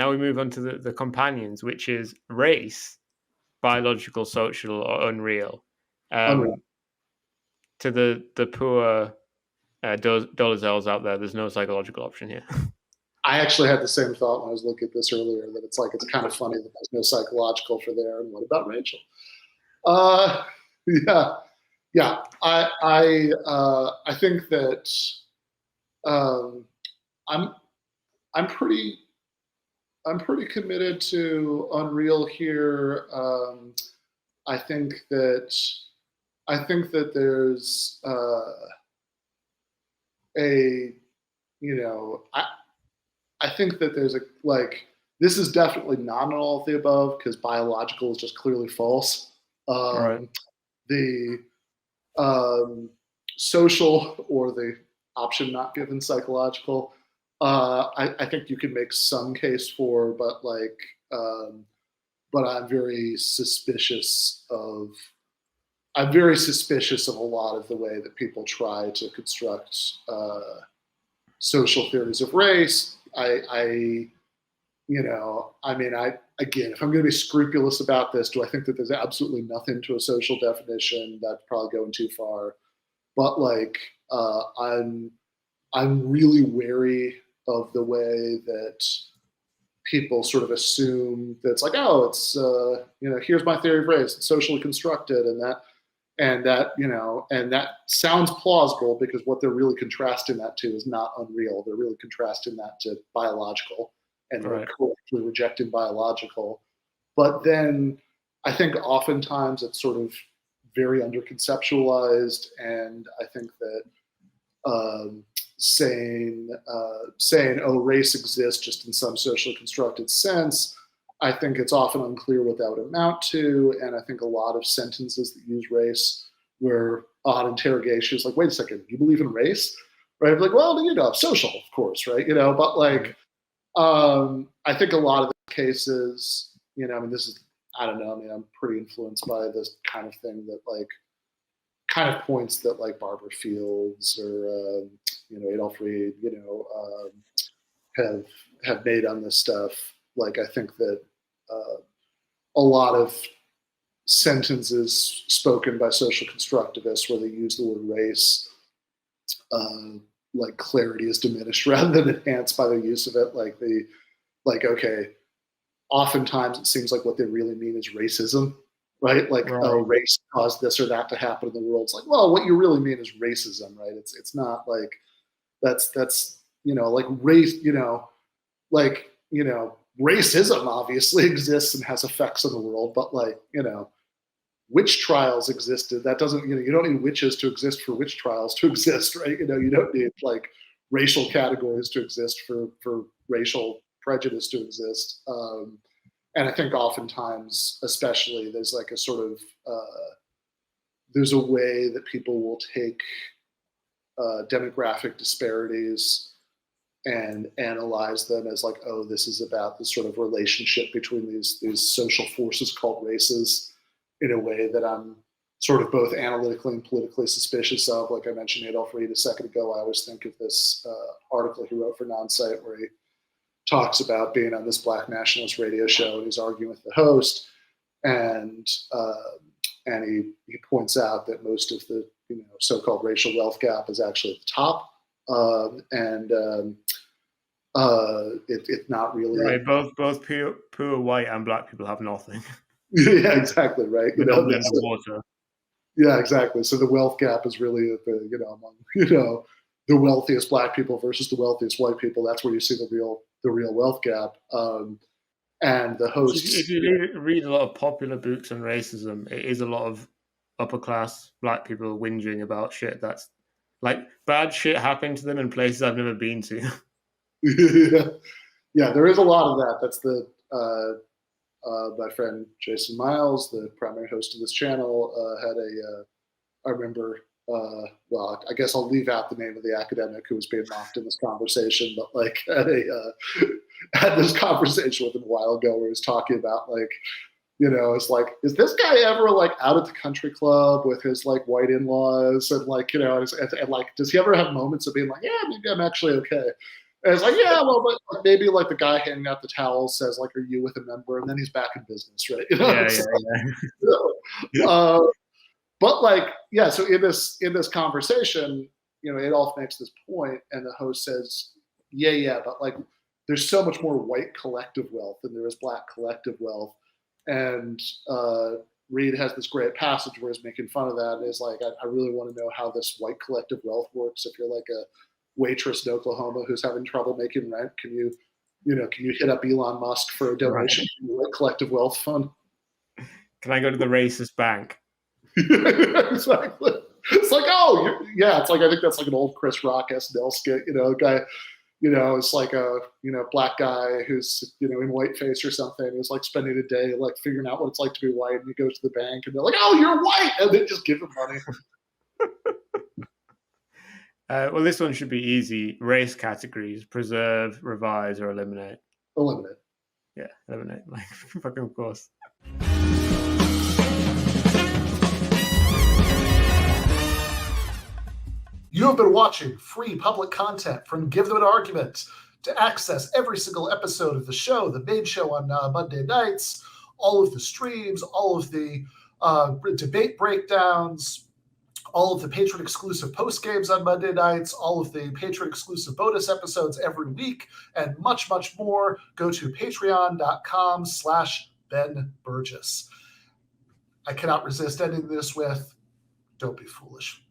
Now we move on to the companions, which is race, biological, social, or unreal. Unreal. To the poor Dolezals out there, there's no psychological option here. I actually had the same thought when I was looking at this earlier, that it's kind of funny that there's no psychological for there. And what about Rachel? Yeah. I think that I'm pretty committed to Unreal here. I think that there's I think that there's this is definitely not an all of the above, because biological is just clearly false. Right. The social, or the option not given, psychological, I think you can make some case for, but I'm very suspicious of a lot of the way that people try to construct social theories of race. Again, if I'm going to be scrupulous about this, do I think that there's absolutely nothing to a social definition? That's probably going too far. But I'm really wary of the way that people sort of assume that it's here's my theory of race, it's socially constructed, and that sounds plausible, because what they're really contrasting that to is not Unreal. They're really contrasting that to biological, and they're correctly rejecting biological. But then I think oftentimes it's sort of very underconceptualized, and I think that saying race exists just in some socially constructed sense, I think it's often unclear what that would amount to. And I think a lot of sentences that use race where odd interrogation is wait a second, you believe in race? Right? Well, social, of course, right? But I think a lot of the cases, this is, I don't know, I'm pretty influenced by this kind of thing that kind of points that Barbara Fields or Adolph Reed, have made on this stuff. I think that a lot of sentences spoken by social constructivists where they use the word race, clarity is diminished rather than enhanced by the use of it. Okay, oftentimes it seems like what they really mean is racism, right? Oh, race caused this or that to happen in the world. It's well, what you really mean is racism, right? It's not that's race, racism obviously exists and has effects on the world, but witch trials existed. That doesn't, you don't need witches to exist for witch trials to exist, right? You don't need racial categories to exist for racial prejudice to exist. And I think oftentimes, especially, there's a sort of, there's a way that people will take demographic disparities and analyze them as oh, this is about this sort of relationship between these social forces called races, in a way that I'm sort of both analytically and politically suspicious of. Like I mentioned Adolph Reed a second ago, I always think of this article he wrote for Nonsite where he talks about being on this black nationalist radio show, and he's arguing with the host, and he points out that most of the so-called racial wealth gap is actually at the top, and it's not really right. Both poor white and black people have nothing. Yeah, exactly, right. Water. Yeah, exactly. So the wealth gap is really at the among the wealthiest black people versus the wealthiest white people. That's where you see the real wealth gap. And the hosts. If you read a lot of popular books on racism, it is a lot of upper class black people whinging about shit that's bad shit happening to them in places I've never been to. Yeah, there is a lot of that. That's the my friend Jason Miles, the primary host of this channel, had I remember, well, I guess I'll leave out the name of the academic who was being mocked in this conversation, but had this conversation with him a while ago where he was talking about it's is this guy ever out at the country club with his white in-laws and and does he ever have moments of being yeah, maybe I'm actually okay? And it's like, yeah, well, but like, maybe like the guy handing out the towels says like, "Are you with a member?" And then he's back in business, right? You know? But like, yeah. So in this conversation, Adolf makes this point, and the host says, "Yeah, but like, there's so much more white collective wealth than there is black collective wealth." And Reed has this great passage where he's making fun of that, and is like, I really want to know how this white collective wealth works. If you're like a waitress in Oklahoma who's having trouble making rent, can you hit up Elon Musk for a donation from the white collective wealth fund? Can I go to the racist bank? Exactly. It's like, it's like, I think that's like an old Chris Rock SNL skit, a guy, it's like a, black guy who's, in whiteface or something. He's like spending a day like figuring out what it's like to be white, and he goes to the bank and they're like, "Oh, you're white," and they just give him money. Well, this one should be easy. Race categories: preserve, revise, or eliminate. Eliminate. Yeah, eliminate. Like, fucking of course. You have been watching free public content from Give Them an Argument. To access every single episode of the show, the main show on Monday nights, all of the streams, all of the debate breakdowns, all of the patron-exclusive postgames on Monday nights, all of the patron-exclusive bonus episodes every week, and much, much more, go to patreon.com/Ben Burgis. I cannot resist ending this with, don't be foolish.